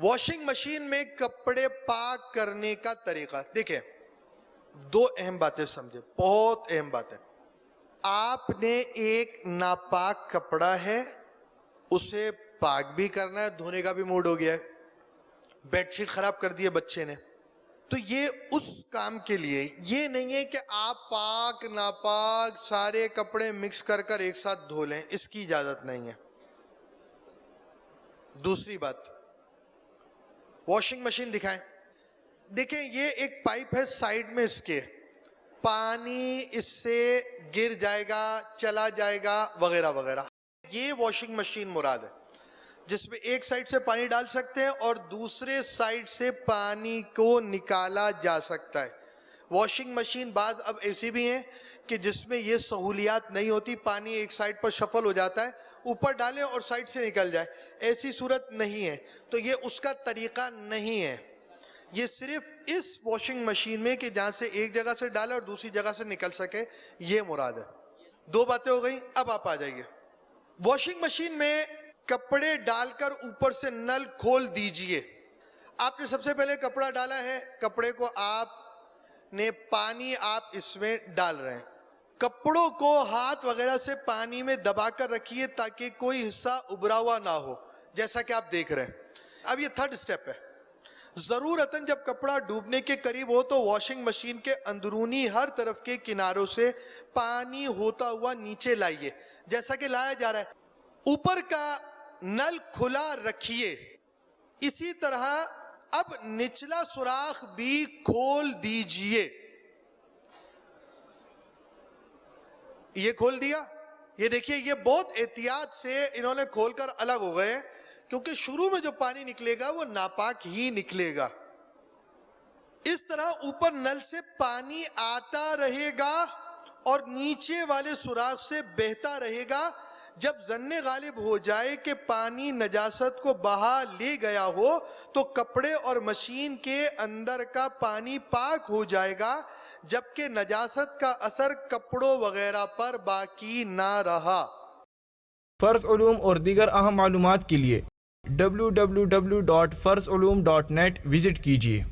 Washing machine میں کپڑے پاک کرنے کا طریقہ دیکھیں، دو اہم باتیں سمجھیں، بہت اہم باتیں۔ آپ نے ایک ناپاک کپڑا ہے، اسے پاک بھی کرنا ہے، دھونے کا بھی موڈ ہو گیا ہے، بیڈ شیٹ خراب کر دی ہے بچے نے، تو یہ اس کام کے لیے، یہ نہیں ہے کہ آپ پاک ناپاک سارے کپڑے مکس کر کر ایک ساتھ دھو لیں، اس کی اجازت نہیں ہے۔ دوسری بات، واشنگ مشین دکھائیں، دیکھیں یہ ایک پائپ ہے سائیڈ میں، اس کے پانی اس سے گر جائے گا، چلا جائے گا وغیرہ وغیرہ، یہ واشنگ مشین مراد ہے، جس میں ایک سائیڈ سے پانی ڈال سکتے ہیں اور دوسرے سائیڈ سے پانی کو نکالا جا سکتا ہے۔ واشنگ مشین بعض اب ایسی بھی ہیں کہ جس میں یہ سہولیات نہیں ہوتی، پانی ایک سائیڈ پر شفل ہو جاتا ہے، اوپر ڈالیں اور سائیڈ سے نکل جائے، ایسی صورت نہیں ہے، تو یہ اس کا طریقہ نہیں ہے۔ یہ صرف اس واشنگ مشین میں کہ جہاں سے ایک جگہ سے ڈالے اور دوسری جگہ سے نکل سکے، یہ مراد ہے۔ دو باتیں ہو گئیں، اب آپ آ جائیے۔ واشنگ مشین میں کپڑے ڈال کر اوپر سے نل کھول دیجئے۔ آپ نے سب سے پہلے کپڑا ڈالا ہے، کپڑے کو آپ نے پانی آپ اس میں ڈال رہے ہیں، کپڑوں کو ہاتھ وغیرہ سے پانی میں دبا کر رکھیے تاکہ کوئی حصہ ابھرا ہوا نہ ہو، جیسا کہ آپ دیکھ رہے ہیں۔ اب یہ تھرڈ سٹیپ ہے، ضرورتاً جب کپڑا ڈوبنے کے قریب ہو تو واشنگ مشین کے اندرونی ہر طرف کے کناروں سے پانی ہوتا ہوا نیچے لائیے، جیسا کہ لایا جا رہا ہے۔ اوپر کا نل کھلا رکھیے، اسی طرح اب نچلا سوراخ بھی کھول دیجئے۔ یہ کھول دیا، یہ دیکھیے یہ بہت احتیاط سے انہوں نے کھول کر الگ ہو گئے، کیونکہ شروع میں جو پانی نکلے گا وہ ناپاک ہی نکلے گا۔ اس طرح اوپر نل سے پانی آتا رہے گا اور نیچے والے سوراخ سے بہتا رہے گا۔ جب ظن غالب ہو جائے کہ پانی نجاست کو بہا لے گیا ہو تو کپڑے اور مشین کے اندر کا پانی پاک ہو جائے گا، جبکہ نجاست کا اثر کپڑوں وغیرہ پر باقی نہ رہا۔ فرض علوم اور دیگر اہم معلومات کے لیے www.farzulum.net وزٹ کیجیے۔